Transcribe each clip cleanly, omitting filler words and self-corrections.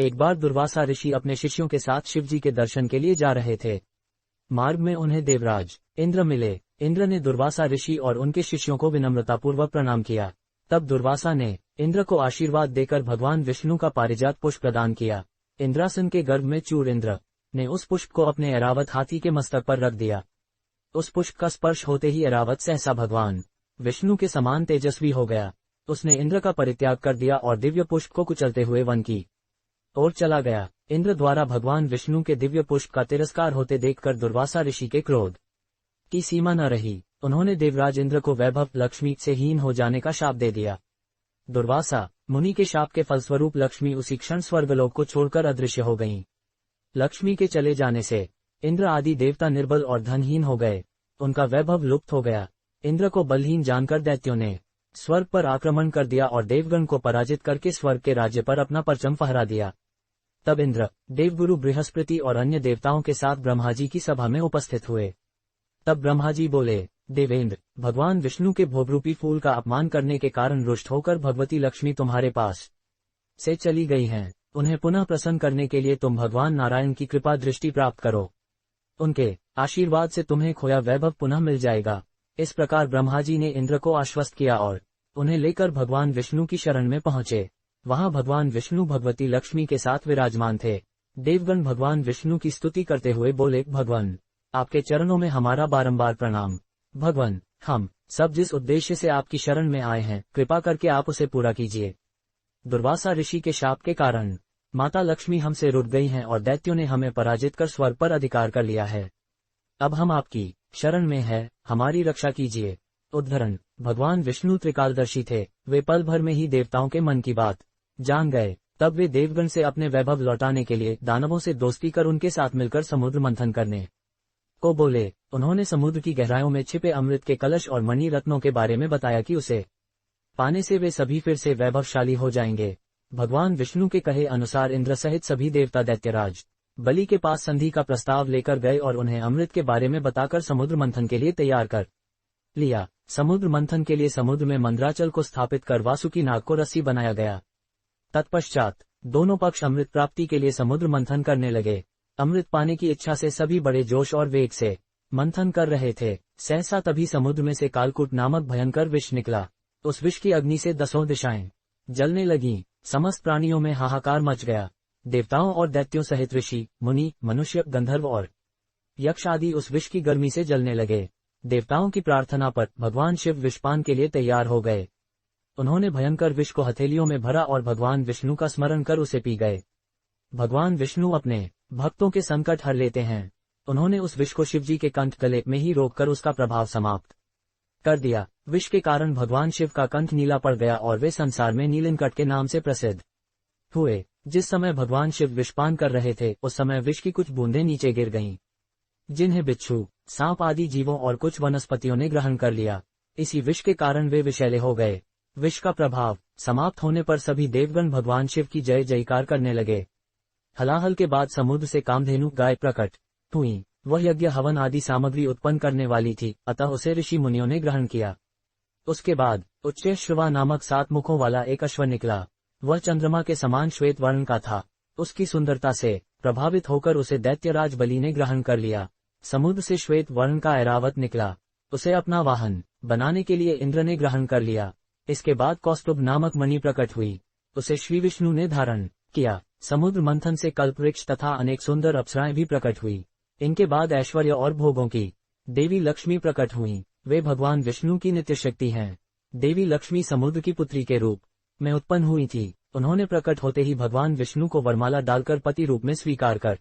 एक बार दुर्वासा ऋषि अपने शिष्यों के साथ शिवजी के दर्शन के लिए जा रहे थे। मार्ग में उन्हें देवराज इंद्र मिले। इंद्र ने दुर्वासा ऋषि और उनके शिष्यों को विनम्रतापूर्वक प्रणाम किया। तब दुर्वासा ने इंद्र को आशीर्वाद देकर भगवान विष्णु का पारिजात पुष्प प्रदान किया। इंद्रासन के गर्भ में चूर इंद्र ने उस पुष्प को अपने ऐरावत हाथी के मस्तक पर रख दिया। उस पुष्प का स्पर्श होते ही ऐरावत सहसा भगवान विष्णु के समान तेजस्वी हो गया। उसने इंद्र का परित्याग कर दिया और दिव्य पुष्प को कुचलते हुए वन की ओर चला गया। इंद्र द्वारा भगवान विष्णु के दिव्य पुष्प का तिरस्कार होते देखकर दुर्वासा ऋषि के क्रोध की सीमा न रही। उन्होंने देवराज इंद्र को वैभव लक्ष्मी से हीन हो जाने का शाप दे दिया। दुर्वासा मुनि के शाप के फलस्वरूप लक्ष्मी उसी क्षण स्वर्गलोक को छोड़कर अदृश्य हो गईं। लक्ष्मी के चले जाने से इंद्र आदि देवता निर्बल और धनहीन हो गए। उनका वैभव लुप्त हो गया। इंद्र को बलहीन जानकर दैत्यों ने स्वर्ग पर आक्रमण कर दिया और देवगण को पराजित करके स्वर्ग के राज्य पर अपना परचम फहरा दिया। तब इंद्र देवगुरु बृहस्पति और अन्य देवताओं के साथ ब्रह्माजी की सभा में उपस्थित हुए। तब ब्रह्माजी बोले, देवेंद्र, भगवान विष्णु के भोगरूपी फूल का अपमान करने के कारण रुष्ट होकर भगवती लक्ष्मी तुम्हारे पास से चली गई हैं। उन्हें पुनः प्रसन्न करने के लिए तुम भगवान नारायण की कृपा दृष्टि प्राप्त करो। उनके आशीर्वाद से तुम्हें खोया वैभव पुनः मिल जाएगा। इस प्रकार ब्रह्माजी ने इंद्र को आश्वस्त किया और उन्हें लेकर भगवान विष्णु की शरण में पहुंचे। वहां भगवान विष्णु भगवती लक्ष्मी के साथ विराजमान थे। देवगण भगवान विष्णु की स्तुति करते हुए बोले, भगवान, आपके चरणों में हमारा बारंबार प्रणाम। भगवान, हम सब जिस उद्देश्य से आपकी शरण में आए हैं, कृपा करके आप उसे पूरा कीजिए। दुर्वासा ऋषि के शाप के कारण माता लक्ष्मी हमसे रुठ गई हैं और दैत्यों ने हमें पराजित कर स्वर्ग पर अधिकार कर लिया है। अब हम आपकी शरण में है, हमारी रक्षा कीजिए। उद्धरण, भगवान विष्णु त्रिकालदर्शी थे। वे पल भर में ही देवताओं के मन की बात जान गए। तब वे देवगण से अपने वैभव लौटाने के लिए दानवों से दोस्ती कर उनके साथ मिलकर समुद्र मंथन करने को बोले। उन्होंने समुद्र की गहराइयों में छिपे अमृत के कलश और मणि रत्नों के बारे में बताया कि उसे पाने से वे सभी फिर से वैभवशाली हो जाएंगे। भगवान विष्णु के कहे अनुसार इंद्र सहित सभी देवता दैत्यराज बलि के पास संधि का प्रस्ताव लेकर गए और उन्हें अमृत के बारे में बताकर समुद्र मंथन के लिए तैयार कर लिया। समुद्र मंथन के लिए समुद्र में मंद्राचल को स्थापित कर वासुकी नाग को रस्सी बनाया गया। तत्पश्चात दोनों पक्ष अमृत प्राप्ति के लिए समुद्र मंथन करने लगे। अमृत पाने की इच्छा से सभी बड़े जोश और वेग से मंथन कर रहे थे। सहसा तभी समुद्र में से कालकूट नामक भयंकर विष निकला। उस विष की अग्नि से 10 दिशाएं जलने लगीं। समस्त प्राणियों में हाहाकार मच गया। देवताओं और दैत्यों सहित ऋषि, मुनि, मनुष्य, गंधर्व और यक्ष आदि उस विष की गर्मी से जलने लगे। देवताओं की प्रार्थना पर भगवान शिव विषपान के लिए तैयार हो गए। उन्होंने भयंकर विष को हथेलियों में भरा और भगवान विष्णु का स्मरण कर उसे पी गए। भगवान विष्णु अपने भक्तों के संकट हर लेते हैं। उन्होंने उस विष को शिवजी के कंठ गले में ही रोककर उसका प्रभाव समाप्त कर दिया। विष के कारण भगवान शिव का कंठ नीला पड़ गया और वे संसार में नीलकंठ के नाम से प्रसिद्ध हुए। जिस समय भगवान शिव विषपान कर रहे थे, उस समय विष की कुछ बूंदें नीचे गिर गईं, जिन्हें बिच्छू, सांप आदि जीवों और कुछ वनस्पतियों ने ग्रहण कर लिया। इसी विष के कारण वे विषैले हो गए। विष का प्रभाव समाप्त होने पर सभी देवगण भगवान शिव की जय जयकार करने लगे। हलाहल के बाद समुद्र से कामधेनु गाय प्रकट हुई। वह यज्ञ हवन आदि सामग्री उत्पन्न करने वाली थी, अतः उसे ऋषि मुनियों ने ग्रहण किया। उसके बाद उच्चैःश्रवा नामक 7 मुखों वाला एक अश्व निकला। वह चंद्रमा के समान श्वेत वर्ण का था। उसकी सुंदरता से प्रभावित होकर उसे दैत्यराज बलि ने ग्रहण कर लिया। समुद्र से श्वेत वर्ण का ऐरावत निकला। उसे अपना वाहन बनाने के लिए इंद्र ने ग्रहण कर लिया। इसके बाद कौस्तुभ नामक मणि प्रकट हुई। उसे श्री विष्णु ने धारण किया। समुद्र मंथन से कल्पवृक्ष तथा अनेक सुंदर अप्सराएं भी प्रकट हुई। इनके बाद ऐश्वर्य और भोगों की देवी लक्ष्मी प्रकट हुई। वे भगवान विष्णु की नित्य शक्ति हैं। देवी लक्ष्मी समुद्र की पुत्री के रूप में उत्पन्न हुई थी। उन्होंने प्रकट होते ही भगवान विष्णु को वरमाला डालकर पति रूप में स्वीकार कर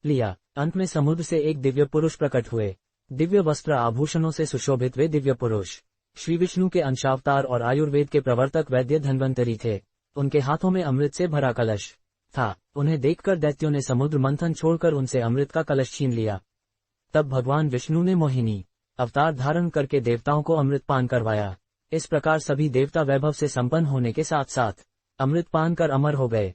लिया। अंत में समुद्र से एक दिव्य पुरुष प्रकट हुए। दिव्य वस्त्र आभूषणों से सुशोभित वे दिव्य पुरुष श्री विष्णु के अंशावतार और आयुर्वेद के प्रवर्तक वैद्य धन्वंतरी थे। उनके हाथों में अमृत से भरा कलश था। उन्हें देखकर दैत्यों ने समुद्र मंथन छोड़कर उनसे अमृत का कलश छीन लिया। तब भगवान विष्णु ने मोहिनी अवतार धारण करके देवताओं को अमृत पान करवाया। इस प्रकार सभी देवता वैभव से संपन्न होने के साथ साथ अमृत पान कर अमर हो गए।